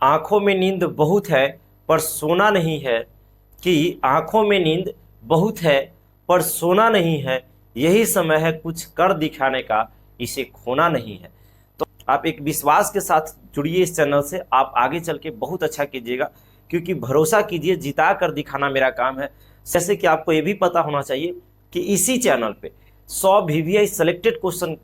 आंखों में नींद बहुत है पर सोना नहीं है, कि आंखों में नींद बहुत है पर सोना नहीं है, यही समय है कुछ कर दिखाने का, इसे खोना नहीं है। तो आप एक विश्वास के साथ जुड़िए इस चैनल से, आप आगे चल के बहुत अच्छा कीजिएगा, क्योंकि भरोसा कीजिए, जिता कर दिखाना मेरा काम है। जैसे कि आपको ये भी पता होना चाहिए कि इसी चैनल पे 100 वीवीआई सेलेक्टेड क्वेश्चन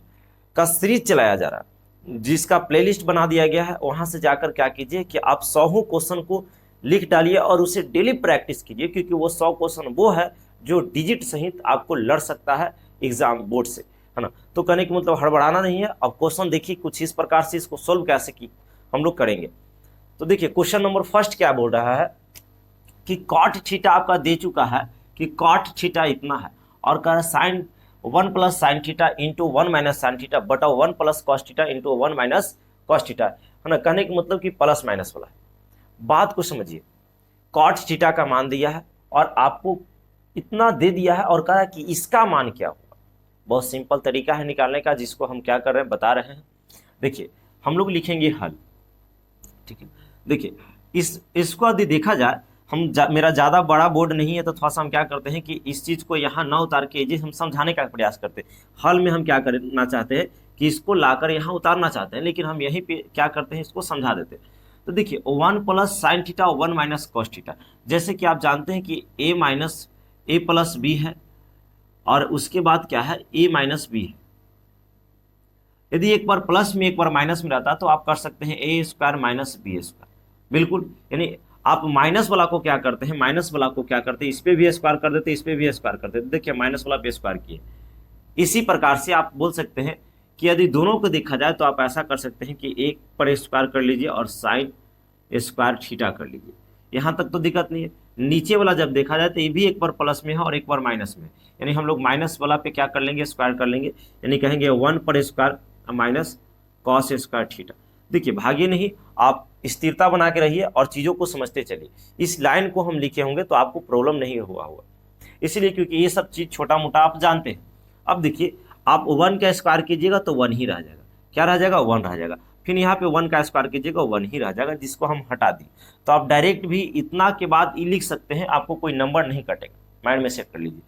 का सीरीज चलाया जा रहा है, जिसका प्लेलिस्ट बना दिया गया है। वहां से जाकर क्या कीजिए कि आप 100 क्वेश्चन को लिख डालिए और उसे डेली प्रैक्टिस कीजिए, क्योंकि वो 100 क्वेश्चन वो है जो डिजिट सहित आपको लड़ सकता है एग्जाम बोर्ड से, है ना। तो कहने की मतलब हड़बड़ाना नहीं है। अब क्वेश्चन देखिए कुछ इस प्रकार से, इसको सोल्व कैसे की हम लोग करेंगे। तो देखिए क्वेश्चन नंबर फर्स्ट क्या बोल रहा है कि कॉट थीटा आपका दे चुका है कि कॉट थीटा इतना है, और कह रहा है sine 1 plus sine theta into 1 minus sine theta बटा 1 plus cos theta into 1 minus cos theta, है ना। कहने का मतलब कि प्लस माइनस वाला है। बात को समझिए, कॉट थीटा का मान दिया है और आपको इतना दे दिया है, और कह रहा है कि इसका मान क्या होगा। बहुत सिंपल तरीका है निकालने का, जिसको हम क्या कर रहे हैं बता रहे हैं। देखिए हम लोग लिखेंगे हल, ठीक है। देखिए इसको यदि देखा जाए, मेरा ज़्यादा बड़ा बोर्ड नहीं है, तो थोड़ा सा हम क्या करते हैं कि इस चीज़ को यहाँ ना उतार के ये हम समझाने का प्रयास करते हैं। हल में हम क्या करना चाहते हैं कि इसको लाकर यहाँ उतारना चाहते हैं, लेकिन हम यहीं पे क्या करते हैं, इसको समझा देते हैं। तो देखिए 1 plus sine theta 1 minus cos theta, जैसे कि आप जानते हैं कि a minus A plus B है, और उसके बाद क्या है a माइनस बी है। यदि एक बार प्लस में एक बार माइनस में रहता तो आप कर सकते हैं ए स्क्वायर माइनस बी स्क्वायर, बिल्कुल। यानी आप माइनस वाला को क्या करते हैं, माइनस वाला को क्या करते हैं, इस पे भी स्क्वायर कर देते, इस पे भी स्क्वायर कर देते। देखिए माइनस वाला पे स्क्वायर किए। इसी प्रकार से आप बोल सकते हैं कि यदि दोनों को देखा जाए तो आप ऐसा कर सकते हैं कि एक पर स्क्वायर कर लीजिए और साइन स्क्वायर थीटा कर लीजिए। यहाँ तक तो दिक्कत नहीं है। नीचे वाला जब देखा जाए तो ये भी एक बार प्लस में है और एक बार माइनस में, यानी हम लोग माइनस वाला पे क्या कर लेंगे, स्क्वायर कर लेंगे, यानी कहेंगे 1 पर square minus cos square theta. देखिए भागिए नहीं, आप स्थिरता बना के रहिए और चीज़ों को समझते चलिए। इस लाइन को हम लिखे होंगे तो आपको प्रॉब्लम नहीं हुआ होगा, इसलिए क्योंकि ये सब चीज़ छोटा मोटा आप जानते हैं। अब देखिए आप 1 का स्क्वायर कीजिएगा तो 1 ही रह जाएगा, क्या रह जाएगा, 1 रह जाएगा। फिर यहाँ पे 1 का स्क्वायर कीजिएगा 1 ही रह जाएगा, जिसको हम हटा दिए। तो आप डायरेक्ट भी इतना के बाद ये लिख सकते हैं, आपको कोई नंबर नहीं कटेगा, माइंड में सेट कर लीजिए।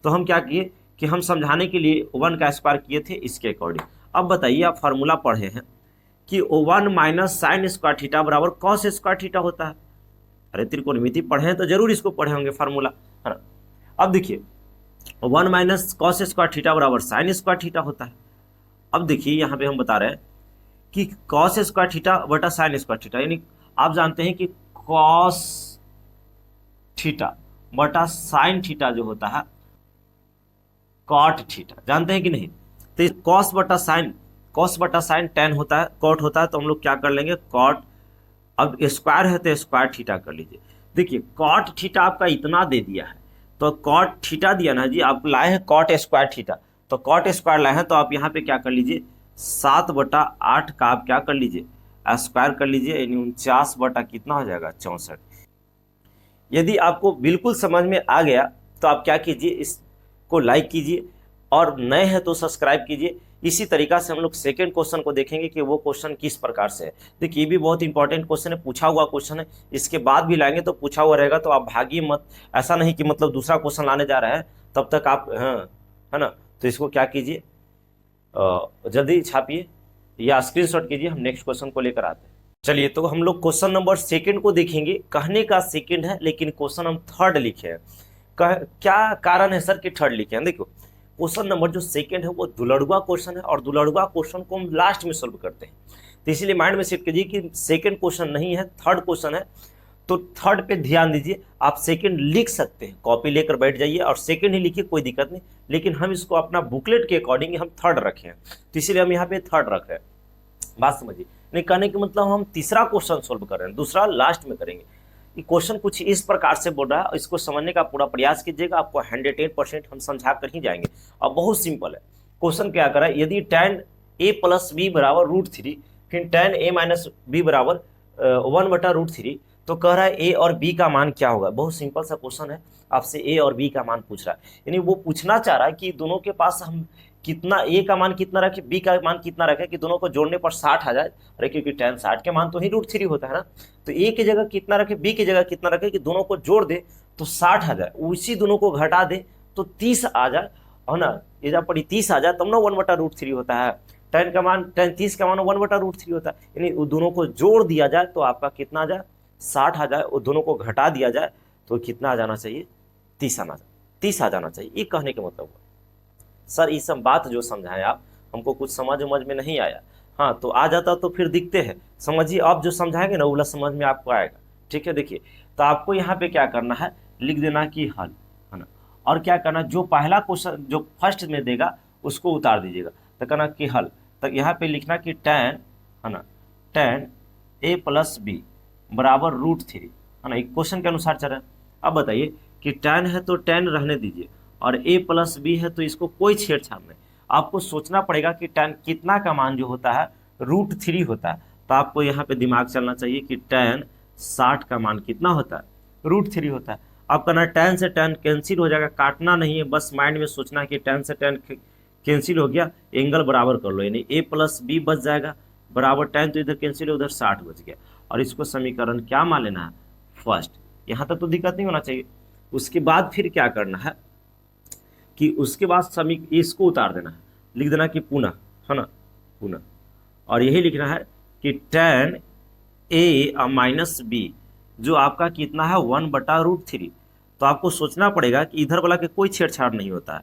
तो हम क्या किए कि हम समझाने के लिए 1 का स्क्वायर किए थे इसके अकॉर्डिंग। अब बताइए, आप फार्मूला पढ़े हैं कि 1 माइनस साइन स्क्वायर थीटा बराबर कॉस स्क्वायर थीटा होता है। अरे त्रिकोणमिति पढ़े हैं तो जरूर इसको पढ़े होंगे फार्मूला, है ना। अब देखिए 1 माइनस कॉस स्क्वायर थीटा बराबर साइन स्क्वायर थीटा होता है। अब देखिए यहाँ पे हम बता रहे हैं कि कॉस स्क्वायर थीटा बटा साइन स्क्वायर थीटा, यानी आप जानते हैं कि कॉस थीटा बटा साइन थीटा जो होता है कॉट थीटा, जानते हैं कि नहीं। तो कॉस बटा साइन टेन होता है, कॉट होता है, तो हम लोग क्या कर लेंगे कॉट। अब स्क्वायर है तो स्क्वायर थीटा कर लीजिए। देखिए कॉट थीटा आपका इतना दे दिया है, तो कॉट थीटा दिया ना जी, आप लाए हैं कॉट स्क्वायर थीटा, तो कॉट स्क्वायर लाए हैं, तो आप यहाँ पे क्या कर लीजिए 7/8 का आप क्या कर लीजिए स्क्वायर कर लीजिए, यानी 49 बटा कितना हो जाएगा 64। यदि आपको बिल्कुल समझ में आ गया तो आप क्या कीजिए, इसको लाइक कीजिए और नए हैं तो सब्सक्राइब कीजिए। इसी तरीका से हम लोग सेकंड क्वेश्चन को देखेंगे कि वो क्वेश्चन किस प्रकार से है। देखिए ये भी बहुत इंपॉर्टेंट क्वेश्चन है, पूछा हुआ क्वेश्चन है, इसके बाद भी लाएंगे तो पूछा हुआ रहेगा, तो आप भागिए मत। ऐसा नहीं कि मतलब दूसरा क्वेश्चन लाने जा रहे हैं तब तक आप, हाँ है ना। तो इसको क्या कीजिए जल्दी छापिए या स्क्रीनशॉट कीजिए, हम नेक्स्ट क्वेश्चन को लेकर आते हैं। चलिए तो हम लोग क्वेश्चन नंबर सेकंड को देखेंगे। कहने का सेकंड है लेकिन क्वेश्चन हम थर्ड लिखे हैं। क्या कारण है सर कि थर्ड लिखे हैं। देखो क्वेश्चन नंबर जो सेकंड है वो दुलड़ुआ क्वेश्चन है, और दुलड़ुआ क्वेश्चन को हम लास्ट में सोल्व करते हैं, तो इसीलिए माइंड में सेट कीजिए कि सेकंड क्वेश्चन नहीं है, थर्ड क्वेश्चन है। तो थर्ड पे ध्यान दीजिए, आप सेकंड लिख सकते हैं, कॉपी लेकर बैठ जाइए और सेकंड ही लिखिए, कोई दिक्कत नहीं, लेकिन हम इसको अपना बुकलेट के अकॉर्डिंग हम थर्ड रखे हैं, तो इसीलिए हम यहाँ पे थर्ड रख रहे हैं। बात समझिए, नहीं कहने के मतलब हम तीसरा क्वेश्चन सोल्व कर रहे हैं, दूसरा लास्ट में करेंगे। ये क्वेश्चन कुछ इस प्रकार से बोल रहा है, इसको समझने का पूरा प्रयास कीजिएगा, आपको 110% हम समझा कर ही जाएंगे। और बहुत सिंपल है क्वेश्चन, क्या करा है, यदि tan a प्लस बी बराबर √3, फिर tan a माइनस बी बराबर 1/√3, तो कह रहा है a और b का मान क्या होगा। बहुत सिंपल सा क्वेश्चन है, आपसे a और b का मान पूछ रहा है, यानी वो पूछना चाह रहा है कि दोनों के पास हम कितना ए का मान कितना रखे, बी का मान कितना रखे कि दोनों को जोड़ने पर 60 आ जाए। अरे क्योंकि tan 60 के मान तो ही √3 होता है ना, तो ए की जगह कितना रखे, बी की जगह कितना रखे कि दोनों को जोड़ दे तो 60 आ जाए, उसी दोनों को घटा दे तो 30 आ जाए, है ना। ये जब पड़ी 30 आ जाए तब ना 1/√3 होता है। tan का मान, tan 30 का मान 1/√3 होता है, यानी उन दोनों को जोड़ दिया जाए तो आपका कितना आ जाए, 60 आ जाए, और दोनों को घटा दिया जाए तो कितना आ जाना चाहिए, 30 आ जाना चाहिए। ये कहने का मतलब हुआ। सर ये सब बात जो समझाएं आप, हमको कुछ समझ में नहीं आया। हाँ तो आ जाता तो फिर दिखते हैं, समझिए आप जो समझाएंगे ना वो समझ में आपको आएगा। ठीक है, देखिए तो आपको यहाँ पे क्या करना है, लिख देना कि हल, है ना। और क्या करना, जो पहला क्वेश्चन जो फर्स्ट में देगा उसको उतार दीजिएगा, तो कहना कि हल, तो यहाँ पे लिखना कि tan, है ना, tan a + b बराबर √3, है ना। एक क्वेश्चन के अनुसार चल रहा है। अब बताइए कि tan है तो tan रहने दीजिए, और a + b है तो इसको कोई छेड़छाड़ नहीं। आपको सोचना पड़ेगा कि tan कितना का मान जो होता है √3 होता है, तो आपको यहाँ पे दिमाग चलना चाहिए कि tan 60 का मान कितना होता है, √3 होता है। अब करना tan से tan कैंसिल हो जाएगा, काटना नहीं है, बस माइंड में सोचना है कि tan से tan कैंसिल हो गया, एंगल बराबर कर लो, यानी a + b बच जाएगा बराबर tan तो इधर कैंसिल है, उधर 60 बच गया। और इसको समीकरण क्या मान लेना है, फर्स्ट। यहाँ तक तो दिक्कत नहीं होना चाहिए। उसके बाद फिर क्या करना है कि उसके बाद इसको उतार देना है, लिख देना कि पुनः, है ना, पुनः, और यही लिखना है कि tan a - b जो आपका कितना है 1/√3। तो आपको सोचना पड़ेगा कि इधर वाला के कोई छेड़छाड़ नहीं होता है,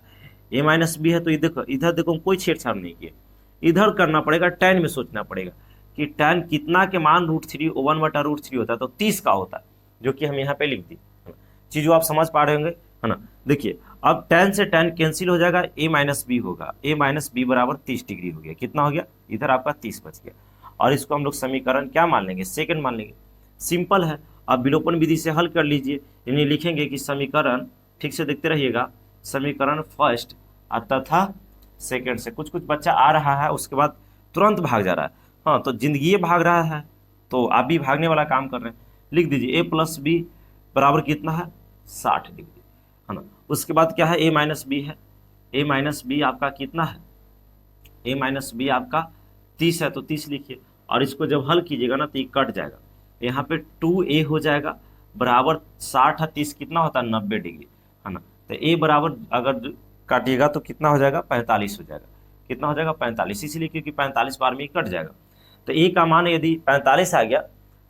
a - b है तो इधर देखो कोई छेड़छाड़ नहीं किए, इधर करना पड़ेगा, tan में सोचना पड़ेगा कि tan कितना के मान √3 1/√3 होता है, तो 30 का होता है, जो कि हम यहाँ पे लिख दी। चीज़ों आप समझ पा रहे होंगे, है ना। देखिए अब tan से tan कैंसिल हो जाएगा, a - b होगा, a - b बराबर 30 डिग्री हो गया, कितना हो गया, इधर आपका 30 बच गया। और इसको हम लोग समीकरण क्या मान लेंगे, सेकंड मान लेंगे। सिंपल है, अब विलोपन विधि से हल कर लीजिए, यानी लिखेंगे कि समीकरण, ठीक से देखते रहिएगा, समीकरण फर्स्ट तथा सेकंड से कुछ कुछ बच्चा आ रहा है उसके बाद तुरंत भाग जा रहा है। हाँ तो जिंदगी भाग रहा है तो आप भी भागने वाला काम कर रहे हैं। लिख दीजिए a + b बराबर कितना है, 60 डिग्री, है ना। उसके बाद क्या है, a - b है, a - b आपका कितना है, a - b आपका 30 है, तो 30 लिखिए। और इसको जब हल कीजिएगा ना तो ये कट जाएगा, यहाँ पे 2a हो जाएगा बराबर 60 है, 30 कितना होता है 90 डिग्री, है ना। तो a बराबर अगर काटिएगा तो कितना हो जाएगा, 45 हो जाएगा, कितना हो जाएगा 45, इसलिए क्योंकि 45 बार में कट जाएगा। तो a का मान यदि 45 आ गया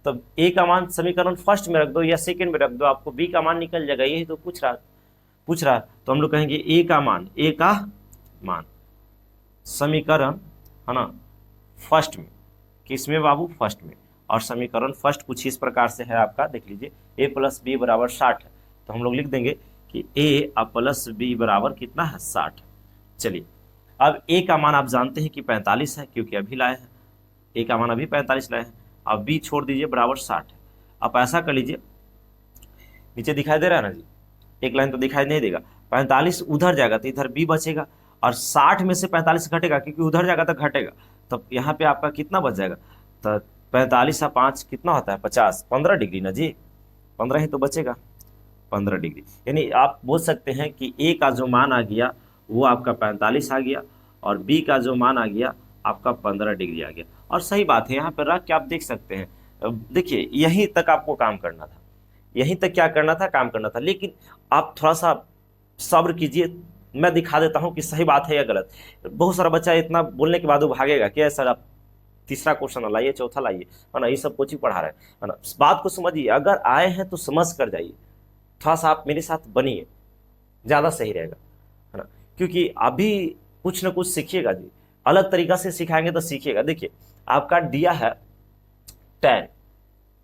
तो a का मान समीकरण फर्स्ट में रख दो या सेकंड में रख दो, आपको b का मान निकल जाएगा, यही तो पूछ रहा है। तो हम लोग कहेंगे a का मान समीकरण, है ना, फर्स्ट में, किसमें बाबू, फर्स्ट में। और समीकरण फर्स्ट कुछ इस प्रकार से है आपका, देख लीजिए a + b बराबर 60 है, तो हम लोग लिख देंगे कि a + b बराबर कितना है, 60। चलिए अब a का मान आप जानते हैं कि 45 है, क्योंकि अभी लाए हैं, a का मान अभी 45 लाए हैं। अब b छोड़ दीजिए बराबर 60 है। आप ऐसा कर लीजिए, नीचे दिखाई दे रहा है ना जी, एक लाइन तो दिखाई नहीं देगा, 45 उधर जाएगा तो इधर b बचेगा, और 60 में से 45 घटेगा क्योंकि उधर जाएगा तो घटेगा, तब यहाँ पे आपका कितना बच जाएगा, तो 45 और 5 कितना होता है 50, 15 डिग्री ना जी, 15 ही तो बचेगा, 15 डिग्री। यानी आप बोल सकते हैं कि a का जो मान आ गया वो आपका 45 आ गया, और b का जो मान आ गया आपका 15 डिग्री आ गया। और सही बात है, यहाँ पर रख के आप देख सकते हैं। देखिए यहीं तक आपको काम करना था, यहीं तक क्या करना था, काम करना था, लेकिन आप थोड़ा सा सब्र कीजिए, मैं दिखा देता हूँ कि सही बात है या गलत। बहुत सारा बच्चा इतना बोलने के बाद वो भागेगा कि सर आप तीसरा क्वेश्चन लाइए, चौथा लाइए, है ना, ये सब कोचिंग पढ़ा रहे हैं, है ना। इस बात को समझिए, अगर आए हैं तो समझ कर जाइए, थोड़ा सा आप मेरे साथ बनिए, ज़्यादा सही रहेगा, है ना। क्योंकि अभी कुछ ना कुछ सीखिएगा जी, अलग तरीका से सिखाएंगे तो सीखिएगा। देखिए आपका दिया है tan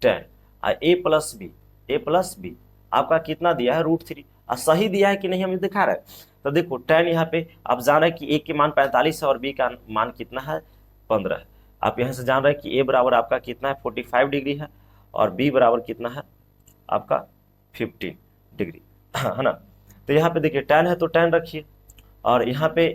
a + b आपका कितना दिया है, √3, और सही दिया है कि नहीं हमें दिखा रहा है। तो देखो tan यहाँ पे आप जान रहे हैं कि a के मान 45 है और b का मान कितना है 15 है। आप यहाँ से जान रहे हैं कि a बराबर आपका कितना है 45 डिग्री है, और b बराबर कितना है आपका 15 डिग्री, है ना। तो यहाँ पे देखिए tan है तो tan रखिए, और यहाँ पे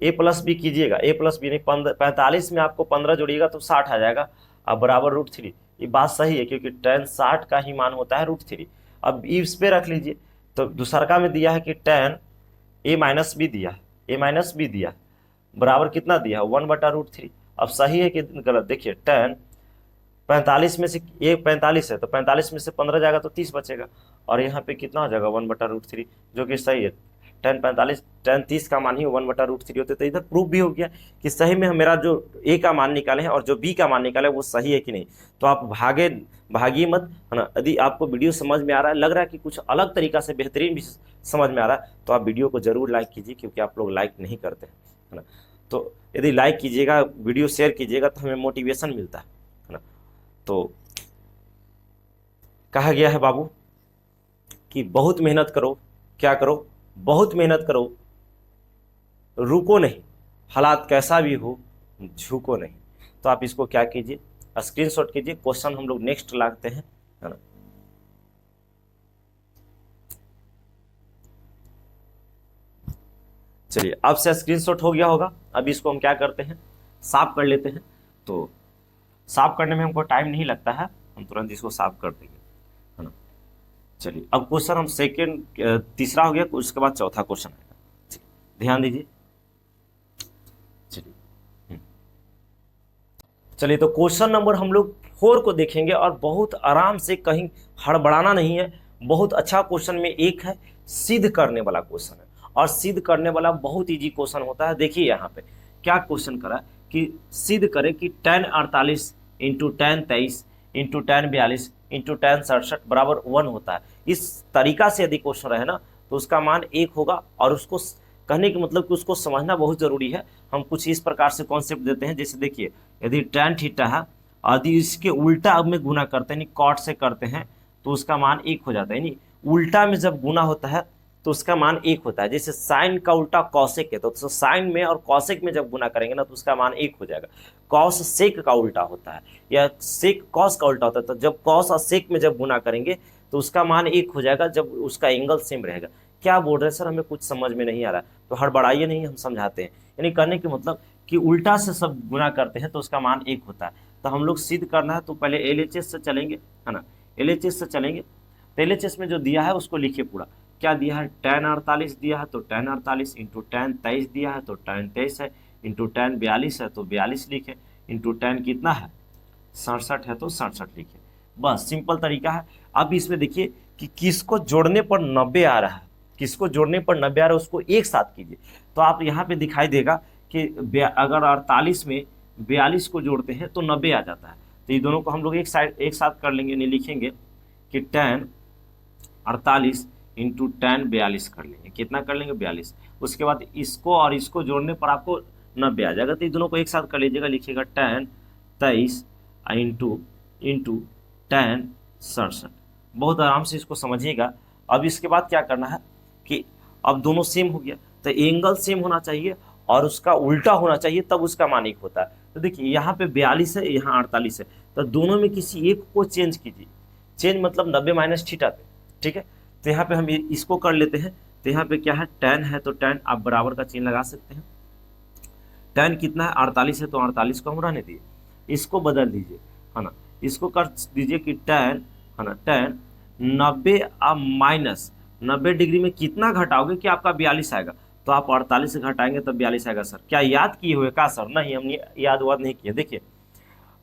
a + b कीजिएगा, a + b नहीं 45 में आपको 15 जोड़िएगा तो 60 आ जाएगा, अब बराबर √3। ये बात सही है क्योंकि tan 60 का ही मान होता है √3। अब इस पे रख लीजिए, तो दूसरका में दिया है कि tan a - b दिया है, a - b दिया है, बराबर कितना दिया है 1/√3। अब सही है कि गलत, देखिए tan 45 में से ये 45 है तो 45 में से 15 जाएगा तो 30 बचेगा, और यहाँ पे कितना हो जाएगा 1/√3, जो कि सही है। tan 30 का मान ही 1/√3 होते, तो इधर प्रूफ भी हो गया कि सही में मेरा जो ए का मान निकाले हैं और जो बी का मान निकाले वो सही है कि नहीं। तो आप भागिए मत, है ना। यदि आपको वीडियो समझ में आ रहा है, लग रहा है कि कुछ अलग तरीका से बेहतरीन भी समझ में आ रहा है, तो आप वीडियो को जरूर लाइक कीजिए, क्योंकि आप लोग लाइक नहीं करते हैं, है ना। तो यदि लाइक कीजिएगा, वीडियो शेयर कीजिएगा, तो हमें मोटिवेशन मिलता है ना। तो कहा गया है बाबू कि बहुत मेहनत करो, क्या करो, बहुत मेहनत करो, रुको नहीं, हालात कैसा भी हो झुको नहीं। तो आप इसको क्या कीजिए, स्क्रीनशॉट कीजिए। क्वेश्चन हम लोग नेक्स्ट लाते हैं, है ना। चलिए, अब से स्क्रीनशॉट हो गया होगा। अब इसको हम क्या करते हैं, साफ कर लेते हैं। तो साफ करने में हमको टाइम नहीं लगता है, हम तुरंत इसको साफ कर देंगे, है ना। चलिए, अब क्वेश्चन हम सेकेंड तीसरा हो गया, उसके बाद चौथा क्वेश्चन आएगा, ध्यान दीजिए। चलिए, तो क्वेश्चन नंबर हम लोग 4 को देखेंगे, और बहुत आराम से, कहीं हड़बड़ाना नहीं है। बहुत अच्छा क्वेश्चन में एक है, सिद्ध करने वाला क्वेश्चन है, और सिद्ध करने वाला बहुत इजी क्वेश्चन होता है। देखिए यहाँ पे क्या क्वेश्चन करा कि सिद्ध करे कि tan 48 into tan 23 into tan 42 into tan 67 बराबर 1 होता है। इस तरीका से यदि क्वेश्चन रहे ना, तो उसका मान 1 होगा। और उसको कहने का मतलब कि उसको समझना बहुत जरूरी है। हम कुछ इस प्रकार से कॉन्सेप्ट देते हैं, जैसे देखिए, यदि tan थीटा है, यदि इसके उल्टा अब में गुना करते हैं, यानी कॉट से करते हैं, तो उसका मान 1 हो जाता है। यानी उल्टा में जब गुना होता है तो उसका मान 1 होता है। जैसे साइन का उल्टा कॉसेक है, तो साइन में और कॉसेक में जब गुना करेंगे ना, तो उसका मान 1 हो जाएगा। कॉस सेक का उल्टा होता है, या सेक कॉस का उल्टा होता है, तो जब कॉस और सेक में जब गुना करेंगे तो उसका मान 1 हो जाएगा, जब उसका एंगल सेम रहेगा। क्या बोल रहे हैं सर, हमें कुछ समझ में नहीं आ रहा, तो हड़बड़ाइए नहीं, हम समझाते हैं। यानी कहने के मतलब कि उल्टा से सब गुना करते हैं तो उसका मान 1 होता है। तो हम लोग सिद्ध करना है, तो पहले LHS से चलेंगे, है ना। LHS से चलेंगे, तो LHS में जो दिया है उसको लिखिए पूरा। क्या दिया है, tan 48 दिया है तो tan 48 इंटू tan 23 दिया है तो tan 23 है, इंटू tan 42 है तो 42 लिखे, इंटू tan कितना है 67 है तो 67 लिखे। बस सिंपल तरीका है। अब इसमें देखिए कि किसको जोड़ने पर 90 आ रहा है, किसको जोड़ने पर 90 आ रहा है, उसको एक साथ कीजिए। तो आप यहाँ पे दिखाई देगा कि अगर 48 में 42 को जोड़ते हैं तो 90 आ जाता है। तो ये दोनों को हम लोग एक साथ कर लेंगे, नहीं लिखेंगे कि tan 48 इंटू tan 42 कर लेंगे। कितना कर लेंगे 42। उसके बाद इसको और इसको जोड़ने पर आपको 90 आ जाएगा। तो ये दोनों को एक साथ कर लीजिएगा, लिखिएगा tan 23 इंटू tan 67। बहुत आराम से इसको समझिएगा। अब इसके बाद क्या करना है कि अब दोनों सेम हो गया, तो एंगल सेम होना चाहिए और उसका उल्टा होना चाहिए, तब उसका मान 1 होता है। तो देखिए यहाँ पे 42 है, यहाँ 48 है, तो दोनों में किसी एक को चेंज कीजिए। चेंज मतलब 90 माइनस थीटा पे, ठीक है। तो यहाँ पे हम इसको कर लेते हैं। तो यहाँ पे क्या है, tan है तो tan आप बराबर का चिन्ह लगा सकते हैं। tan कितना है 48 है तो 48 को हम रहने दिए, इसको बदल दीजिए, है ना। इसको कर दीजिए कि tan, है ना, tan 90 आप माइनस 90 डिग्री में कितना घटाओगे कि आपका 42 आएगा। तो आप 48 से घटाएंगे तब 42 आएगा। सर क्या याद किए हुए का सर? नहीं, हमने याद वाद नहीं किया। देखिए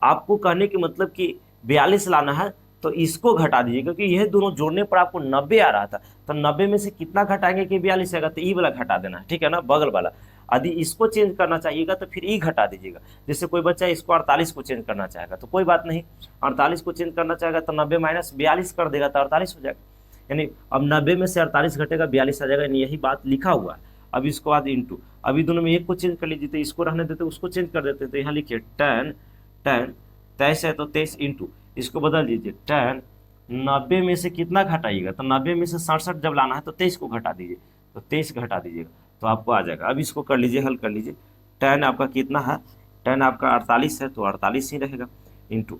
आपको कहने के मतलब कि 42 लाना है तो इसको घटा दीजिए, क्योंकि यह दोनों जोड़ने पर आपको 90 आ रहा था, तो 90 में से कितना घटाएंगे कि 42 आएगा, तो ई वाला घटा देना है, ठीक है ना, बगल वाला। यदि इसको चेंज करना चाहिएगा तो फिर ई घटा दीजिएगा। जैसे कोई बच्चा इसको 48 को चेंज करना चाहेगा तो कोई बात नहीं, 48 को चेंज करना चाहेगा तो 90 माइनस 42 कर देगा तो 48 हो जाएगा। यानी अब 90 में से 48 घटेगा 42 आ जाएगा, यानी यही बात लिखा हुआ है। अब इसको बाद इंटू, अभी दोनों में एक को चेंज कर लीजिए, तो इसको रहने देते उसको चेंज कर देते। तो यहाँ लिखिए tan 23 है तो 23 इंटू, इसको बदल दीजिए tan 90 में से कितना घटाइएगा, तो 90 में से 67 जब लाना है तो 23 को घटा दीजिए, तो 23 घटा दीजिएगा तो आपको आ जाएगा। अब इसको कर लीजिए, हल कर लीजिए। tan आपका कितना है, tan आपका 48 है तो 48 ही रहेगा, into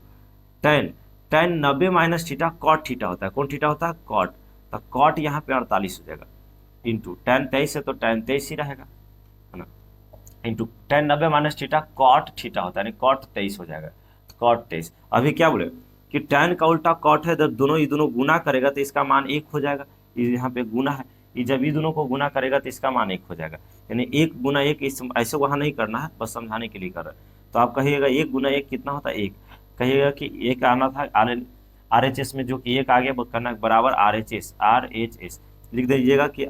tan 90 minus theta cot theta होता है। कौन थीटा होता है, कॉट, तो कॉट यहाँ पे 48 हो जाएगा, इंटू tan 23 है तो tan 23 ही रहेगा, है ना, into tan 90 minus theta cot theta होता है, यानी कॉट 23 हो जाएगा, कॉट 23। अभी क्या बोले कि tan का उल्टा कॉट है, जब दोनों ये दोनों गुना करेगा तो इसका मान 1 हो जाएगा। यहाँ पे गुना है, ये जब ये दोनों को गुना करेगा तो इसका मान 1 हो जाएगा, यानी 1 गुना 1, ऐसे वहाँ नहीं करना है, बस समझाने के लिए कर रहा है। तो आप कहिएगा 1 गुना 1 कितना होता है 1, कहिएगा कि 1 आना था RHS में, जो कि 1 आ गया, वो करना बराबर RHS लिख दीजिएगा कि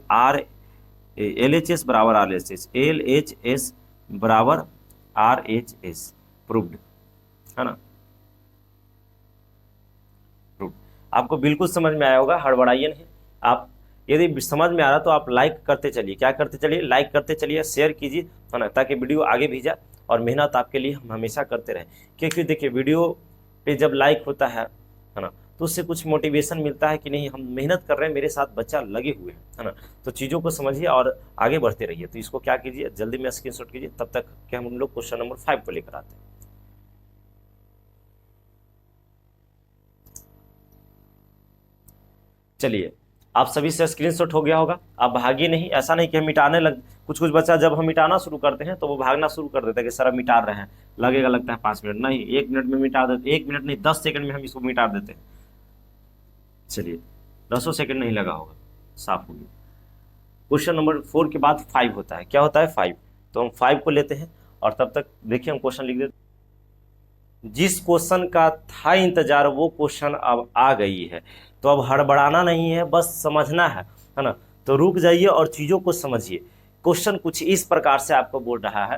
LHS बराबर RHS, LHS बराबर RHS, प्रूव्ड है ना, प्रूव्ड। आपको बिल्कुल समझ में आया होगा, हड़बड़ाइए नहीं। आप यदि समझ में आ रहा तो आप लाइक करते चलिए, क्या करते चलिए, लाइक करते चलिए, शेयर कीजिए, है ना, ताकि वीडियो आगे भी जाए और मेहनत आपके लिए हम हमेशा करते रहें। क्योंकि देखिए वीडियो पे जब लाइक होता है ना, तो उससे कुछ मोटिवेशन मिलता है कि नहीं हम मेहनत कर रहे हैं, मेरे साथ बच्चा लगे हुए हैं, है ना। तो चीज़ों को समझिए और आगे बढ़ते रहिए। तो इसको क्या कीजिए, जल्दी में स्क्रीनशॉट कीजिए, तब तक कि हम लोग क्वेश्चन नंबर 5 को लेकर आते हैं। चलिए, आप सभी से स्क्रीनशॉट हो गया होगा, आप भागिए नहीं, ऐसा नहीं कि हम मिटाने लग, कुछ बच्चा जब हम मिटाना शुरू करते हैं तो वो भागना शुरू कर देते हैं कि सर हम मिटा रहे हैं, लगेगा लगता है 5 मिनट, नहीं 1 मिनट में मिटा देते, 1 मिनट नहीं 10 सेकंड में हम इसको मिटा देते हैं। चलिए, 10 सेकंड नहीं लगा होगा, साफ हो गया। क्वेश्चन नंबर 4 के बाद 5 होता है, क्या होता है 5, तो हम 5 को लेते हैं और तब तक देखिए हम क्वेश्चन लिख देते। जिस क्वेश्चन का था इंतजार वो क्वेश्चन अब आ गई है, तो अब हड़बड़ाना नहीं है, बस समझना है ना। तो रुक जाइए और चीज़ों को समझिए। क्वेश्चन कुछ इस प्रकार से आपको बोल रहा है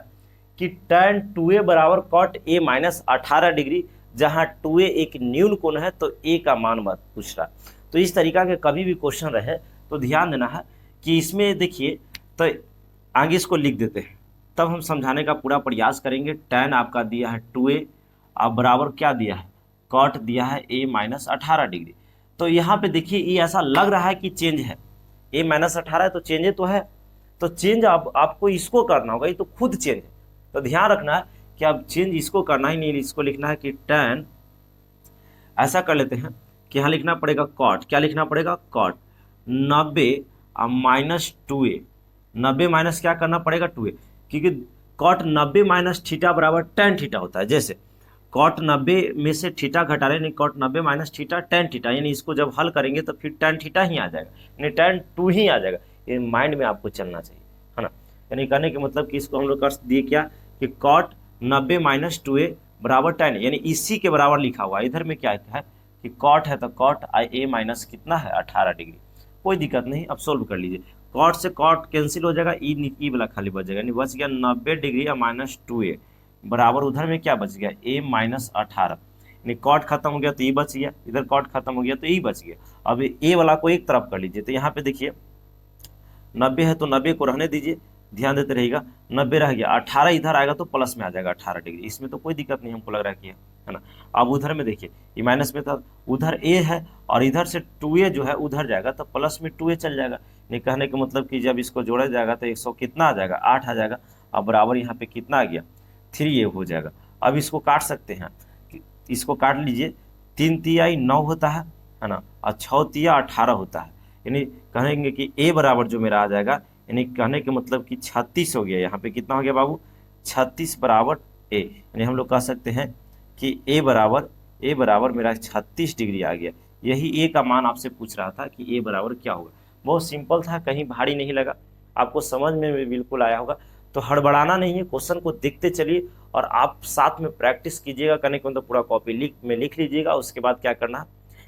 कि tan 2a बराबर cot a माइनस 18 डिग्री, जहाँ 2a एक न्यून कोण है तो a का मान मत पूछ रहा। तो इस तरीका के कभी भी क्वेश्चन रहे तो ध्यान देना है कि इसमें देखिए, तो आगे इसको लिख देते हैं, तब हम समझाने का पूरा प्रयास करेंगे। tan आपका दिया है 2a, अब बराबर क्या दिया है, कॉट दिया है a माइनस 18 डिग्री। तो यहाँ पे देखिए ये ऐसा लग रहा है कि चेंज है, a माइनस 18 है तो चेंज तो है, तो चेंज आपको इसको करना होगा, ये तो खुद चेंज है। तो ध्यान रखना है कि अब चेंज इसको करना ही नहीं, इसको लिखना है कि tan, ऐसा कर लेते हैं कि यहाँ लिखना पड़ेगा कॉट, क्या लिखना पड़ेगा, कॉट 90 माइनस 2a, 90 माइनस क्या करना पड़ेगा 2a, क्योंकि कॉट 90 माइनस थीटा बराबर tan थीटा होता है। जैसे कॉट 90 में से थीटा घटा रहे, नहीं cot 90 minus theta tan theta, यानी इसको जब हल करेंगे तो फिर tan थीटा ही आ जाएगा, यानी tan 2 ही आ जाएगा। ये माइंड में आपको चलना चाहिए, है ना। यानी कहने के मतलब कि इसको हम लोग कर दिए क्या कि कॉट 90 माइनस 2a बराबर tan, यानी इसी के बराबर लिखा हुआ है। इधर में क्या है कि कॉट है तो कॉट a माइनस कितना है 18 डिग्री, कोई दिक्कत नहीं, अब सोल्व कर लीजिए। कॉट से कॉट कैंसिल हो जाएगा, ई वाला खाली बच जाएगा, यानी बच गया 90 डिग्री या माइनस 2a बराबर उधर में क्या बच गया a माइनस 18, यानी कॉट खत्म हो गया तो ई बच गया, इधर कॉट खत्म हो गया तो ई बच गया। अब ए वाला को एक तरफ कर लीजिए, तो यहाँ पे देखिए 90 है तो 90 को रहने दीजिए, ध्यान देते रहिएगा, 90 रह गया, 18 इधर आएगा तो प्लस में आ जाएगा 18 डिग्री, इसमें तो कोई दिक्कत नहीं हमको लग रहा है ना। अब उधर में देखिए ये माइनस में था, उधर a है और इधर से 2a जो है उधर जाएगा तो प्लस में 2a चल जाएगा। नहीं कहने का मतलब कि जब इसको जोड़ा जाएगा तो 100 कितना आ जाएगा 8 आ जाएगा, अब बराबर यहाँ पे कितना आ गया 3a हो जाएगा। अब इसको काट सकते हैं, इसको काट लीजिए, 3 तिया 9 होता है ना, और 6 तिया 18 होता है, यानी कहेंगे कि a बराबर जो मेरा आ जाएगा, यानी कहने के मतलब कि 36 हो गया। यहाँ पे कितना हो गया बाबू 36 बराबर a, यानी हम लोग कह सकते हैं कि a बराबर मेरा 36 डिग्री आ गया। यही a का मान आपसे पूछ रहा था कि a बराबर क्या होगा। बहुत सिंपल था, कहीं भारी नहीं लगा, आपको समझ में बिल्कुल आया होगा। तो हड़बड़ाना नहीं है, क्वेश्चन को देखते चलिए और आप साथ में प्रैक्टिस कीजिएगा। करने को तो पूरा कॉपी लिख लीजिएगा, उसके बाद क्या करना,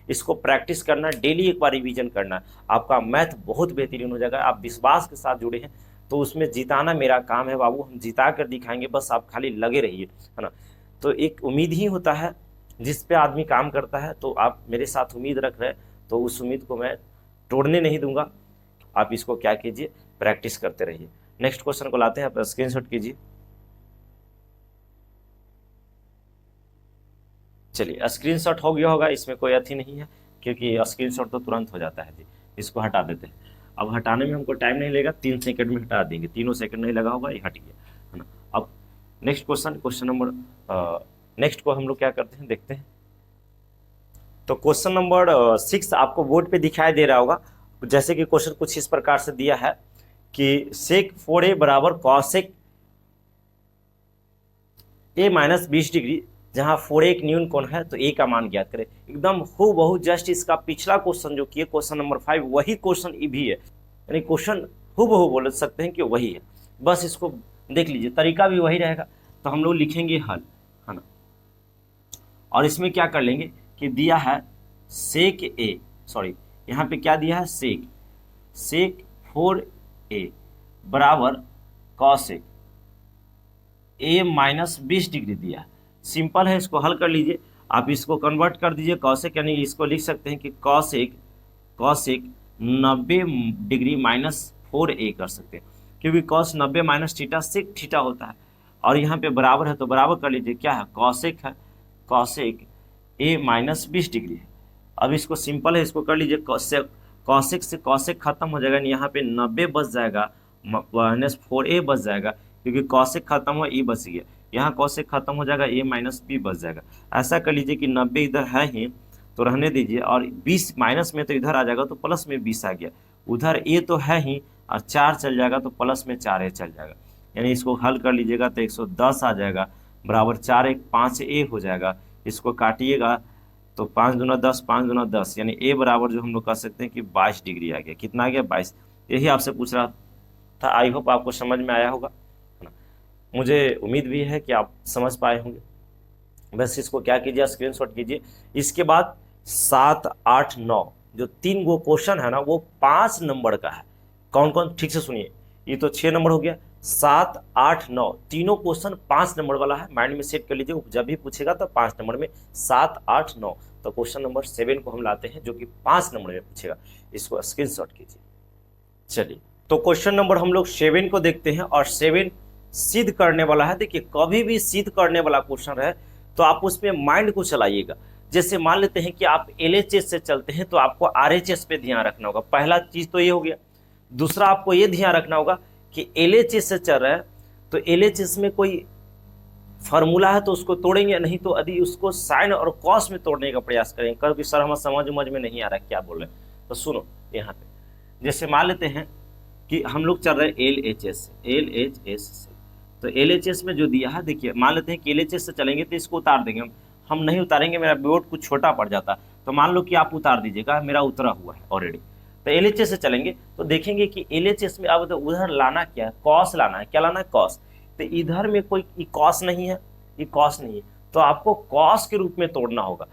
इसको प्रैक्टिस करना, डेली एक बार रिवीजन करना, आपका मैथ बहुत बेहतरीन हो जाएगा। आप विश्वास के साथ जुड़े हैं तो उसमें जिताना मेरा काम है बाबू, हम जिता कर दिखाएंगे, बस आप खाली लगे रहिए, है ना। तो एक उम्मीद ही होता है जिस पे आदमी काम करता है, तो आप मेरे साथ उम्मीद रख रहे हैं तो उस उम्मीद को मैं तोड़ने नहीं दूंगा। आप इसको क्या कीजिए, प्रैक्टिस करते रहिए। नेक्स्ट क्वेश्चन को लाते हैं, आप स्क्रीनशॉट कीजिए। चलिए स्क्रीनशॉट हो गया होगा, इसमें कोई अथी नहीं है क्योंकि स्क्रीनशॉट तो तुरंत हो जाता है जी। इसको हटा देते हैं, अब हटाने में हमको टाइम नहीं लगेगा, 3 सेकंड में हटा देंगे, 3 सेकंड नहीं लगा होगा, ये हट गया, है ना। अब नेक्स्ट क्वेश्चन नंबर नेक्स्ट को हम लोग क्या करते हैं देखते हैं। तो क्वेश्चन नंबर 6 आपको बोर्ड पे दिखाई दे रहा होगा। जैसे कि क्वेश्चन कुछ इस प्रकार से दिया है कि सेक 4a बराबर कॉसेक a माइनस 20 डिग्री, जहां 4a एक न्यून कोण है तो a का मान ज्ञात करें। एकदम हूबहू जस्ट इसका पिछला क्वेश्चन जो किए क्वेश्चन नंबर 5, वही क्वेश्चन भी है। यानी क्वेश्चन हूबहू बोल सकते हैं कि वही है, बस इसको देख लीजिए, तरीका भी वही रहेगा। तो हम लोग लिखेंगे हल, है ना, और इसमें क्या कर लेंगे कि दिया है सेक ए, सॉरी यहाँ पे क्या दिया है, सेक 4a बराबर कॉसेक ए माइनस 20 डिग्री दिया है। सिंपल है, इसको हल कर लीजिए, आप इसको कन्वर्ट कर दीजिए कॉसेक, यानी इसको लिख सकते हैं कि कॉसेक 90 डिग्री माइनस 4a कर सकते हैं, क्योंकि cos 90 minus theta sec theta होता है, और यहाँ पे बराबर है तो बराबर कर लीजिए, क्या है, कॉसेक ए माइनस 20 डिग्री है। अब इसको सिंपल है, इसको कर लीजिए, कॉसेक से कॉसेक खत्म हो जाएगा, यहाँ पे 90 बच जाएगा माइनस 4a बच जाएगा, क्योंकि कॉसेक खत्म हुआ e बच गया, यहाँ कॉसेक खत्म हो जाएगा a माइनस b बच जाएगा। ऐसा कर लीजिए कि 90 इधर है ही तो रहने दीजिए, और 20 माइनस में तो इधर आ जाएगा तो प्लस में 20 आ गया, उधर a तो है ही और 4 चल जाएगा तो प्लस में 4a चल जाएगा, यानी इसको हल कर लीजिएगा तो 110 आ जाएगा बराबर 4 1 5a हो जाएगा। इसको काटिएगा तो 5 दूना 10 5 दूना 10, यानी a बराबर जो हम लोग कह सकते हैं कि 22 डिग्री आ गया। कितना आ गया, 22। यही आपसे पूछ रहा था। आई होप आपको समझ में आया होगा, मुझे उम्मीद भी है कि आप समझ पाए होंगे। बस इसको क्या कीजिए, स्क्रीनशॉट कीजिए। इसके बाद 7 8 9 जो 3 गो क्वेश्चन है ना, वो 5 नंबर का है। कौन कौन, ठीक से सुनिए, ये तो 6 नंबर हो गया, 7 8 9 तीनों क्वेश्चन 5 नंबर वाला है। माइंड में सेट कर लीजिए, जब भी पूछेगा तो 5 नंबर में 7 8 9। तो क्वेश्चन नंबर 7 को हम लाते हैं जो कि 5 नंबर में पूछेगा, इसको स्क्रीनशॉट कीजिए। चलिए, तो क्वेश्चन नंबर हम लोग 7 को देखते हैं, और 7 सिद्ध करने वाला है। देखिए, कभी भी सिद्ध करने वाला क्वेश्चन रहे तो आप उसमें माइंड को चलाइएगा। जैसे मान लेते हैं कि आप LHS से चलते हैं तो आपको RHS पे ध्यान रखना होगा, पहला चीज तो ये हो गया। दूसरा आपको ये ध्यान रखना होगा कि LHS से चल रहा है तो LHS में कोई फार्मूला है तो उसको तोड़ेंगे, नहीं तो यदि उसको साइन और कॉस में तोड़ने का प्रयास करेंगे। कभी सर हमें समझ में नहीं आ रहा क्या बोल रहे हैं, तो सुनो यहाँ पे। जैसे मान लेते हैं कि हम लोग चल रहे हैं LHS से, तो LHS में जो दिया है, देखिए मान लेते हैं कि LHS से चलेंगे तो इसको उतार देंगे हम नहीं उतारेंगे, मेरा बोर्ड कुछ छोटा पड़ जाता, तो मान लो कि आप उतार दीजिएगा, मेरा उतरा हुआ है ऑलरेडी। तो LHS से चलेंगे तो देखेंगे कि LHS में अब तो उधर लाना क्या है, कॉस लाना है। क्या लाना है, कॉस। तो इधर में कोई कॉस नहीं है, ये कॉस नहीं है, तो आपको कॉस के रूप में तोड़ना होगा।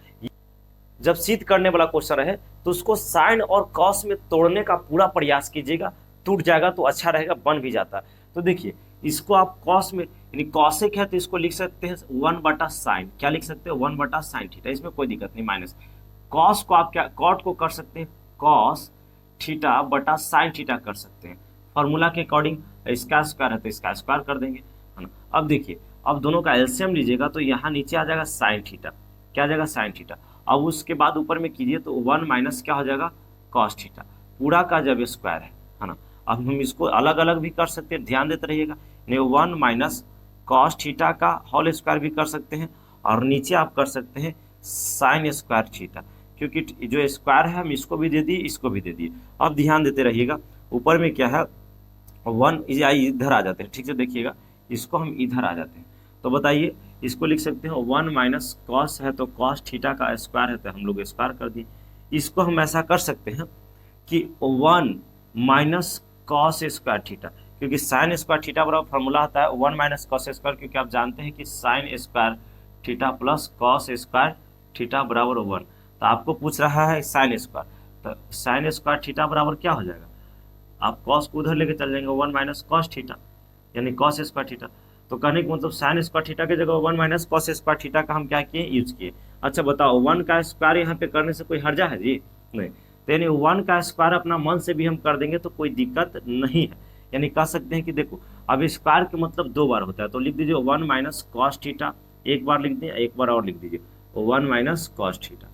जब सिद्ध करने वाला क्वेश्चन रहे तो उसको साइन और कॉस में तोड़ने का पूरा प्रयास कीजिएगा, टूट जाएगा तो अच्छा रहेगा, बन भी जाता है। तो देखिए, इसको आप कॉस में, यानी कॉसेक है तो इसको लिख सकते हैं 1/sin। क्या लिख सकते हैं, 1/sin थीटा, इसमें कोई दिक्कत नहीं। माइनस कॉस को आप क्या, कॉट को कर सकते हैं कॉस थीटा बटा साइन थीटा कर सकते हैं। फॉर्मूला के अकॉर्डिंग इसका स्क्वायर है तो इसका स्क्वायर कर देंगे, है ना। अब देखिए, अब दोनों का एलसीएम लीजिएगा तो यहाँ नीचे आ जाएगा साइन थीटा, क्या आ जाएगा, साइन थीटा। अब उसके बाद ऊपर में कीजिए तो 1 माइनस क्या हो जाएगा, कॉस थीटा, पूरा का जब स्क्वायर है ना। अब हम इसको अलग अलग भी कर सकते हैं, ध्यान देते रहिएगा। 1 माइनस कॉस थीटा का होल स्क्वायर भी कर सकते हैं, और नीचे आप कर सकते हैं साइन स्क्वायर थीटा, क्योंकि जो स्क्वायर है हम इसको भी दे दिए, इसको भी दे दिए। अब ध्यान देते रहिएगा, ऊपर में क्या है 1 इधर आ जाते हैं, ठीक से देखिएगा, इसको हम इधर आ जाते हैं। तो बताइए, इसको लिख सकते हैं 1 माइनस कॉस है तो कॉस थीटा का स्क्वायर है तो हम लोग स्क्वायर कर दिए। इसको हम ऐसा कर सकते हैं कि 1 माइनस कॉस स्क्वायर थीटा, क्योंकि साइन स्क्वायर थीटा बराबर फॉर्मूला आता है 1 माइनस कॉस स्क्वायर, क्योंकि आप जानते हैं कि sine square theta plus cos square theta बराबर 1। तो आपको पूछ रहा है साइन स्क्वायर, तो साइन स्क्वायर थीटा बराबर क्या हो जाएगा, आप कॉस को उधर लेके चल जाएंगे 1 माइनस कॉस थीटा, यानी कॉस स्क्वायर थीटा। तो कहने का मतलब साइन स्क्वायर थीटा की जगह 1 माइनस कॉस स्क्वायर थीटा का हम क्या किए, यूज किए। अच्छा बताओ, 1 का स्क्वायर यहाँ पे करने से कोई हर्जा है जी, नहीं। तो यानी 1 का स्क्वायर अपना मन से भी हम कर देंगे तो कोई दिक्कत नहीं है। यानी कह सकते हैं कि देखो, अब स्क्वायर के मतलब 2 बार होता है, तो लिख दीजिए 1 माइनस कॉस थीटा, एक बार लिख दिए, एक बार और लिख दीजिए 1 माइनस कॉस थीटा,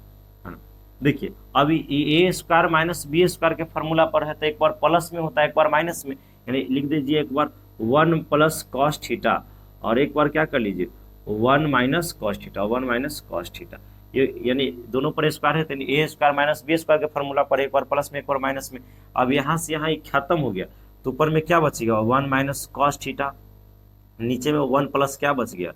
है ना। देखिए, अभी ए स्क्वायर माइनस बी स्क्वायर के फॉर्मूला पर है, तो एक बार प्लस में होता है, एक बार माइनस में, यानी लिख दीजिए एक बार 1 प्लस कॉस थीटा, और एक बार क्या कर लीजिए 1 minus cos theta, 1 minus cos theta. ये यानी दोनों पर स्क्वायर है, तो ए स्क्वायर माइनस बी स्क्वायर के फॉर्मूला पर एक बार प्लस में, एक बार माइनस में। अब यहाँ से यहाँ खत्म हो गया, तो ऊपर में क्या बचेगा 1 माइनस कॉस थीटा, नीचे में 1 प्लस क्या बच गया,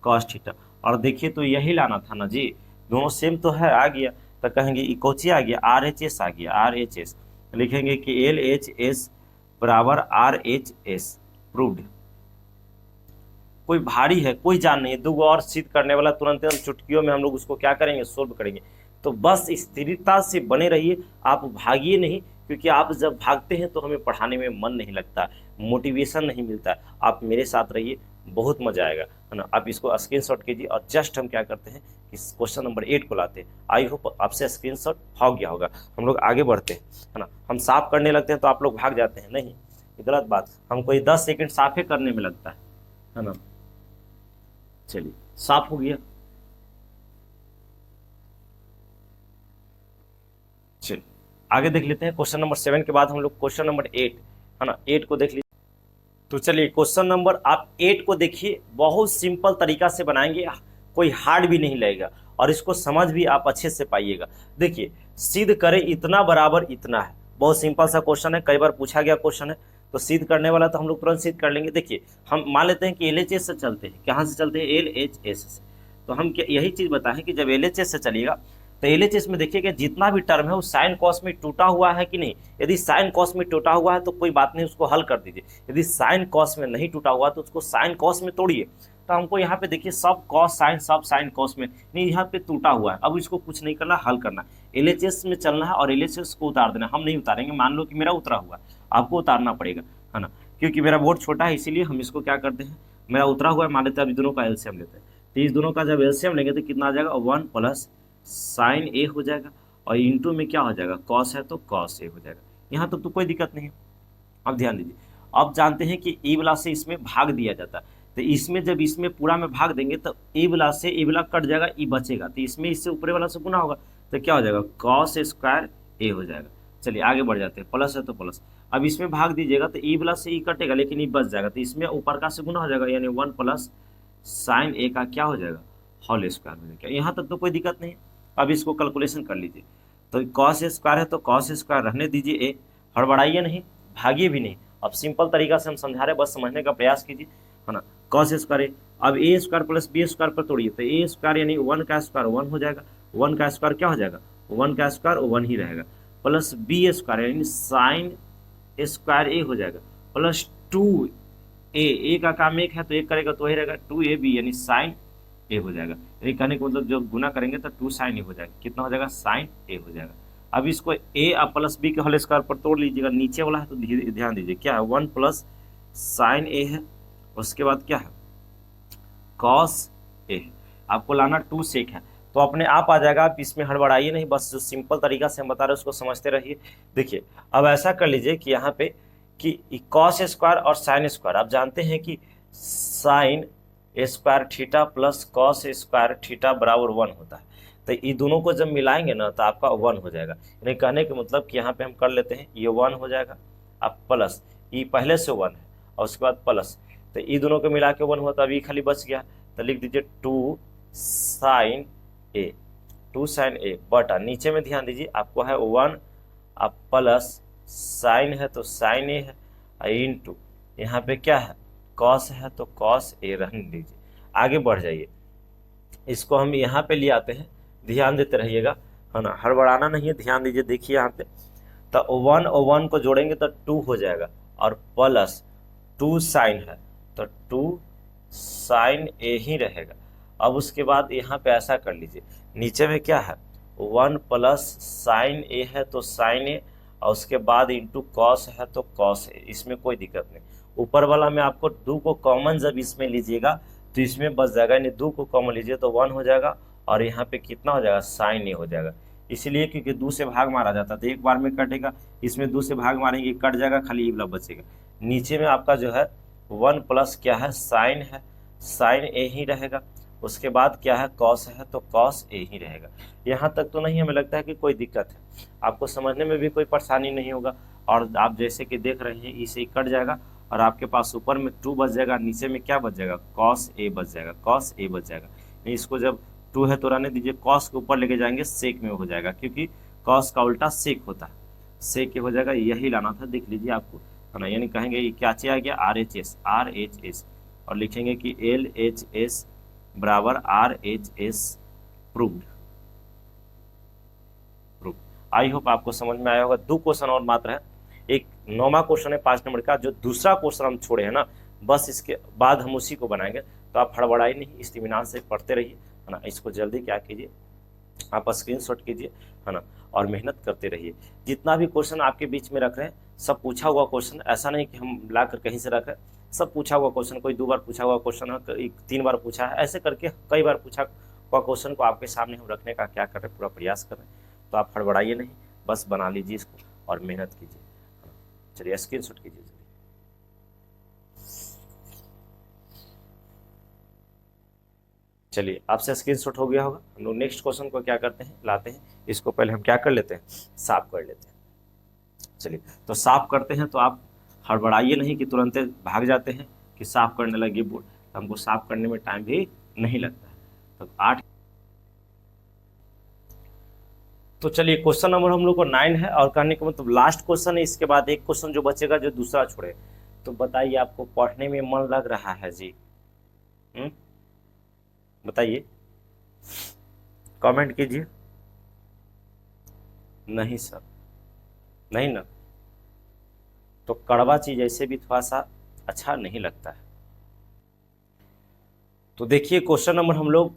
कॉस थीटा। और देखिए, तो यही लाना था ना जी, दोनों सेम तो है, आ गया। तो कहेंगे इकोची आ गया, RHS आ गया, RHS, लिखेंगे कि एल एच एस बराबर आर एच एस प्रूव्ड। कोई भारी है, कोई जान नहीं है, दो और सिद्ध करने वाला तुरंत हम चुटकियों में हम लोग उसको क्या करेंगे, सोल्व करेंगे। तो बस स्थिरता से बने रहिए, आप भागिए नहीं, क्योंकि आप जब भागते हैं तो हमें पढ़ाने में मन नहीं लगता, मोटिवेशन नहीं मिलता। आप मेरे साथ रहिए, बहुत मजा आएगा, है ना। आप इसको स्क्रीनशॉट कीजिए और जस्ट हम क्या करते हैं कि क्वेश्चन नंबर 8 को लाते हैं। आई होप आपसे स्क्रीनशॉट हो गया होगा। हम लोग आगे बढ़ते हैं, है ना। हम साफ करने लगते हैं तो आप लोग भाग जाते हैं, नहीं, ये गलत बात। हम कोई 10 सेकंड साफे करने में लगता है ना। चलिए, साफ हो गया। चलिए आगे देख लेते हैं। क्वेश्चन नंबर 7 के बाद हम लोग क्वेश्चन नंबर 8, है ना, 8 को देख लीजिए। तो चलिए क्वेश्चन नंबर आप 8 को देखिए, बहुत सिंपल तरीका से बनाएंगे, कोई हार्ड भी नहीं लगेगा और इसको समझ भी आप अच्छे से पाइएगा। देखिए, सिद्ध करें इतना बराबर इतना है, बहुत सिंपल सा क्वेश्चन है, कई बार पूछा गया क्वेश्चन है। तो सिद्ध करने वाला तो हम लोग तुरंत सिद्ध कर लेंगे। देखिए, हम मान लेते हैं कि LHS से चलते हैं। कहाँ से चलते हैं? LHS से। तो हम यही चीज़ बताएं कि जब LHS से चलिएगा तो LHS में देखिए कि जितना भी टर्म है वो साइन कॉस में टूटा हुआ है कि नहीं। यदि साइन कॉस में टूटा हुआ है तो कोई बात नहीं, उसको हल कर दीजिए। यदि साइन कॉस में नहीं टूटा हुआ तो उसको साइन कॉस में तोड़िए। तो हमको यहाँ पे देखिए सब कॉस साइन, सब साइन कॉस में, नहीं यहाँ पे टूटा हुआ है। अब इसको कुछ नहीं करना, हल करना। LHS में चलना है और LHS को उतार देना। हम नहीं उतारेंगे, मान लो कि मेरा उतरा हुआ है, आपको उतारना पड़ेगा, है ना। क्योंकि मेरा बोर्ड छोटा है इसीलिए हम इसको क्या करते हैं, मेरा उतरा हुआ है, मान लेते हैं। अभी दोनों का एलसीएम लेते हैं। तो इस दोनों का जब एलसीएम लेंगे तो कितना आ जाएगा, 1 प्लस साइन ए हो जाएगा और इंटू में क्या हो जाएगा, कॉस है तो कॉस ए हो जाएगा। यहाँ तक तो कोई दिक्कत नहीं है। अब ध्यान दीजिए, अब जानते हैं कि ए वाला से इसमें भाग दिया जाता है। तो इसमें जब इसमें पूरा में भाग देंगे तो ए वाला से ए वाला कट जाएगा, ई बचेगा। तो इसमें इससे ऊपरे वाला से गुना होगा तो क्या हो जाएगा, कॉस स्क्वायर ए हो जाएगा। चलिए आगे बढ़ जाते हैं, प्लस है तो प्लस। अब इसमें भाग दीजिएगा तो ई वाला से ई कटेगा लेकिन ई बच जाएगा। तो इसमें ऊपर का से गुना हो जाएगा, यानी 1 प्लस साइन ए का क्या हो जाएगा, होल स्क्वायर हो जाएगा। यहाँ तक तो कोई दिक्कत नहीं। अब इसको कैलकुलेशन कर लीजिए। तो कॉस स्क्वायर है तो कॉस स्क्वायर रहने दीजिए ए, हड़बड़ाइए नहीं, भागिए भी नहीं। अब सिंपल तरीका से हम समझा रहे, बस समझने का प्रयास कीजिए, है ना। कॉस स्क्वायर अब ए स्क्वायर प्लस बी स्क्वायर पर तोड़िए तो ए स्क्वायर यानी 1 का स्क्वायर 1 हो जाएगा। 1 का स्क्वायर क्या हो जाएगा, 1 का स्क्वायर 1 ही रहेगा, प्लस बी स्क्वायर यानी साइन स्क्वायर ए हो जाएगा, प्लस 2 ए का काम एक है तो एक करेगा तो वही रहेगा, 2ab यानी साइन ए हो जाएगा। यानी कहने का मतलब जब गुना करेंगे तो 2 साइन ए हो जाएगा। कितना हो जाएगा, साइन ए हो जाएगा। अब इसको ए और प्लस बी के होल स्क्वायर पर तोड़ लीजिएगा। नीचे वाला है तो ध्यान दीजिए क्या है, 1 प्लस साइन ए है, उसके बाद क्या है, कॉस ए है। आपको लाना 2 सेक है तो अपने आप आ जाएगा। आप इसमें हड़बड़ाइए नहीं, बस जो सिंपल तरीका से हम बता रहे हैं उसको समझते रहिए। देखिए, अब ऐसा कर लीजिए कि यहाँ पे कि कॉस स्क्वायर और साइन स्क्वायर, आप जानते हैं कि sine square theta plus cos square theta बराबर 1 होता है। तो ये दोनों को जब मिलाएंगे ना तो आपका 1 हो जाएगा। यानी कहने का मतलब कि यहाँ पे हम कर लेते हैं, ये 1 हो जाएगा, अब प्लस ये पहले से 1 है और उसके बाद प्लस, तो ये दोनों को मिला के 1 हुआ तो अभी खाली बच गया। तो लिख दीजिए 2 साइन ए, 2 साइन ए बटा, नीचे में ध्यान दीजिए आपको है 1, अब प्लस साइन है तो साइन ए है, इंटू यहाँ पे क्या है, कॉस है तो कॉस ए रहने दीजिए। आगे बढ़ जाइए, इसको हम यहाँ पे ले आते हैं, ध्यान देते रहिएगा, है ना, हड़बड़ाना नहीं है, ध्यान दीजिए। देखिए यहाँ पे तो 1 और 1 को जोड़ेंगे तो 2 हो जाएगा और प्लस 2 साइन है तो 2 साइन ए ही रहेगा। अब उसके बाद यहाँ पे ऐसा कर लीजिए, नीचे में क्या है, 1 प्लस साइन ए है तो साइन ए और उसके बाद इंटू कॉस है तो कॉस ए, इसमें कोई दिक्कत नहीं। ऊपर वाला में आपको 2 को कॉमन जब इसमें लीजिएगा तो इसमें बच जाएगा, यानी 2 को कॉमन लीजिए तो 1 हो जाएगा और यहाँ पे कितना हो जाएगा, साइन ए हो जाएगा। इसलिए क्योंकि 2 से भाग मारा जाता तो एक बार में कटेगा, इसमें 2 से भाग मारेंगे कट जाएगा, खाली वाला बचेगा। नीचे में आपका जो है 1 प्लस क्या है, साइन है, साइन ए ही रहेगा, उसके बाद क्या है, कॉस है तो कॉस ए ही रहेगा। यहाँ तक तो नहीं हमें लगता है कि कोई दिक्कत है, आपको समझने में भी कोई परेशानी नहीं होगा। और आप जैसे कि देख रहे हैं इसे कट जाएगा और आपके पास ऊपर में 2 बच जाएगा, नीचे में क्या बच जाएगा, कॉस ए बच जाएगा, कॉस ए बच जाएगा। इसको जब 2 है तो रहने दीजिए, कॉस के ऊपर लेके जाएंगे सेक में हो जाएगा, क्योंकि कॉस का उल्टा सेक होता है, सेक हो जाएगा, यही लाना था, देख लीजिए आपको, है ना। यानी कहेंगे ये क्या चाहिए आ गया, RHS और लिखेंगे कि LHS बराबर RHS प्रूव्ड। आई होप आपको समझ में आया होगा। 2 क्वेश्चन और मात्र है, एक 9वां क्वेश्चन है 5 नंबर का, जो दूसरा क्वेश्चन हम छोड़े हैं ना, बस इसके बाद हम उसी को बनाएंगे। तो आप हड़बड़ाई नहीं, इत्मीनान से पढ़ते रहिए, है ना। इसको जल्दी क्या कीजिए, आप स्क्रीनशॉट कीजिए, है ना, और मेहनत करते रहिए। जितना भी क्वेश्चन आपके बीच में रख रहे हैं सब पूछा हुआ क्वेश्चन, ऐसा नहीं कि हम लाकर कहीं से रख रहे हैं, सब पूछा हुआ क्वेश्चन। कोई 2 बार पूछा हुआ क्वेश्चन है, 3 बार पूछा है, ऐसे करके कई बार पूछा हुआ क्वेश्चन को आपके सामने हम रखने का क्या कर रहे हैं, पूरा प्रयास कर रहे हैं। तो आप हड़बड़ाइए नहीं, बस बना लीजिए इसको और मेहनत कीजिए। चलिए स्क्रीनशॉट कीजिए। चलिए आपसे स्क्रीनशॉट हो गया होगा। हम लोग नेक्स्ट क्वेश्चन को क्या करते हैं, लाते हैं, इसको पहले हम क्या कर लेते हैं, साफ कर लेते हैं। चलिए तो साफ करते हैं। तो आप हड़बड़ाइए नहीं कि तुरंत भाग जाते हैं कि साफ करने लगे बोर्ड, तो हमको साफ करने में टाइम भी नहीं लगता है। तो 8, तो चलिए क्वेश्चन नंबर हम लोग को 9 है, और कहने का मतलब लास्ट क्वेश्चन है। इसके बाद एक क्वेश्चन जो बचेगा, जो दूसरा छोड़े। तो बताइए आपको पढ़ने में मन लग रहा है जी? बताइए, कमेंट कीजिए। नहीं सर, नहीं ना, तो कड़वा चीज ऐसे भी थोड़ा सा अच्छा नहीं लगता है। तो देखिए क्वेश्चन नंबर हम लोग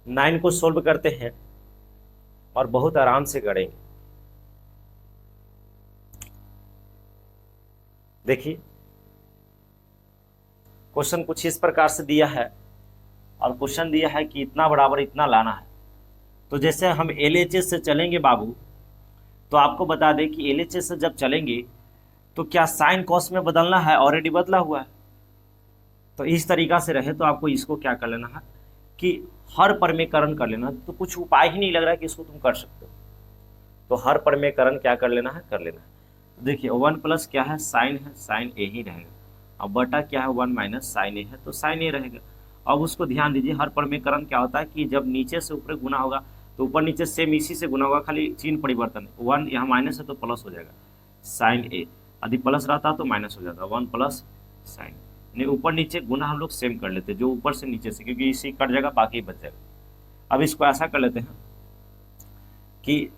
9 को सोल्व करते हैं और बहुत आराम से करेंगे। देखिए क्वेश्चन कुछ इस प्रकार से दिया है, और क्वेश्चन दिया है कि इतना बराबर इतना लाना है। तो जैसे हम LHS से चलेंगे बाबू, तो आपको बता दें कि LHS से जब चलेंगे तो क्या साइन कॉस में बदलना है, ऑलरेडी बदला हुआ है। तो इस तरीका से रहे तो आपको इसको क्या कर लेना है कि हर परमेकरण कर लेना। तो कुछ उपाय ही नहीं लग रहा है कि इसको तुम कर सकते हो, तो हर परमेकरण क्या कर लेना है, कर लेना है। तो देखिए 1 प्लस क्या है, साइन है, साइन ए ही रहेगा। अब बटा क्या है, 1 माइनस साइन ए है, तो साइन ए रहेगा। अब उसको ध्यान दीजिए, हर परमेकरण क्या होता है कि जब नीचे से ऊपर गुना होगा तो ऊपर नीचे सेम इसी से गुना होगा, खाली चिन्ह परिवर्तन है। 1 यहाँ माइनस है तो प्लस हो जाएगा, साइन ए। यदि प्लस रहता तो माइनस हो जाता, 1 प्लस साइन। नहीं, ऊपर नीचे गुना हम लोग सेम कर लेते, जो ऊपर से नीचे से, क्योंकि इसी कट जाएगा बाकी बच जाएगा। अब इसको ऐसा कर लेते हैं कि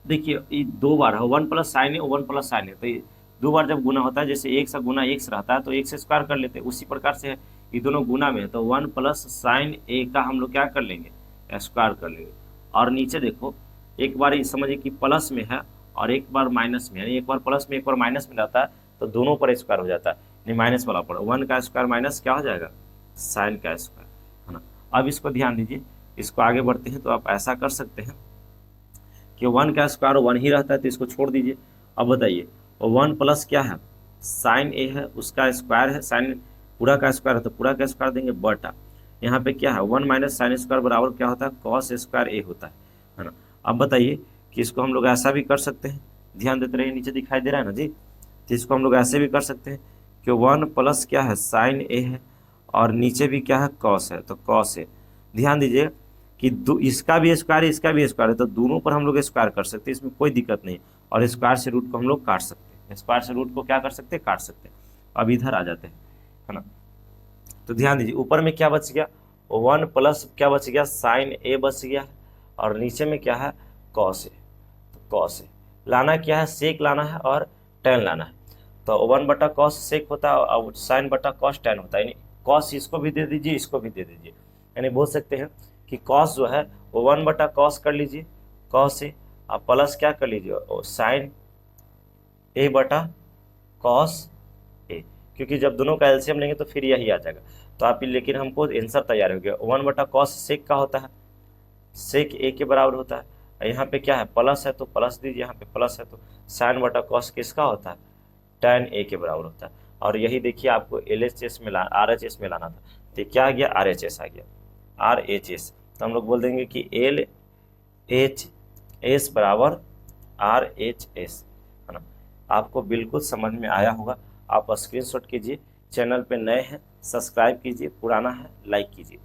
देखिए ये 2 बार है, 1 प्लस साइन है, 1 प्लस साइन है, तो ये 2 बार जब गुना होता है, जैसे 1 से गुना 1 से रहता है तो 1 से स्क्वायर कर लेते हैं। उसी प्रकार से ये दोनों गुना में है, तो 1 प्लस साइन ए का हम लोग क्या कर लेंगे, स्क्वायर कर लेंगे। और नीचे देखो, एक बार समझिए कि प्लस में है और एक बार माइनस में, यानी एक बार प्लस में एक बार माइनस में रहता है, तो दोनों पर स्क्वायर हो जाता है, नहीं माइनस वाला पर 1 का स्क्वायर माइनस क्या हो जाएगा, साइन का स्क्वायर, है ना। अब इसको ध्यान दीजिए, इसको आगे बढ़ते हैं। तो आप ऐसा कर सकते हैं कि 1 का स्क्वायर 1 ही रहता है, तो इसको छोड़ दीजिए। अब बताइए 1 प्लस क्या है, साइन ए है, उसका स्क्वायर है, साइन पूरा का स्क्वायर है तो पूरा का स्क्वायर देंगे, बटा यहाँ पे क्या है 1 माइनस साइन स्क्वायर बराबर क्या होता है, कॉस स्क्वायर ए होता है ना। अब बताइए कि इसको हम लोग ऐसा भी कर सकते हैं, ध्यान देते रहिए, नीचे दिखाई दे रहा है ना जी। तो इसको हम लोग ऐसे भी कर सकते हैं कि 1 प्लस क्या है, साइन ए है, और नीचे भी क्या है, कॉस है, तो कॉस ए। ध्यान दीजिए कि इसका भी स्क्वायर है, इसका भी स्क्वायर है, तो दोनों पर हम लोग स्क्वायर कर सकते हैं, इसमें कोई दिक्कत नहीं। और स्क्वायर से रूट को हम लोग काट सकते हैं, स्क्वायर से रूट को क्या कर सकते हैं, काट सकते हैं। अब इधर आ जाते हैं, है ना। तो ध्यान दीजिए ऊपर में क्या बच गया, 1 प्लस क्या बच गया, साइन ए बच गया, और नीचे में क्या है, कॉस ए। तो कॉस ए लाना क्या है, सेक लाना है और टेन लाना है। तो 1 बटा कॉस सेक होता है और साइन बटा कॉस टेन होता है, यानी कॉस इसको भी दे दीजिए, इसको भी दे दीजिए। यानी बोल सकते हैं कि कॉस जो है वो 1 बटा कॉस कर लीजिए, कॉस ए, आप प्लस क्या कर लीजिए, और साइन ए बटा कॉस ए, क्योंकि जब दोनों का एलसीएम लेंगे तो फिर यही आ जाएगा। तो आप लेकिन हमको आंसर तैयार हो गया, 1 बटा कॉस सेक का होता है, सेक ए के बराबर होता है। यहाँ पे क्या है, प्लस है तो प्लस दीजिए, यहाँ पे प्लस है तो साइन बटा कॉस किसका होता है, टेन ए के बराबर होता है। और यही देखिए आपको LHS में RHS में लाना था, तो क्या आ गया, RHS आ गया, RHS। तो हम लोग बोल देंगे कि LHS बराबर RHS, है ना। आपको बिल्कुल समझ में आया होगा। आप स्क्रीनशॉट कीजिए, चैनल पे नए हैं सब्सक्राइब कीजिए, पुराना है लाइक कीजिए।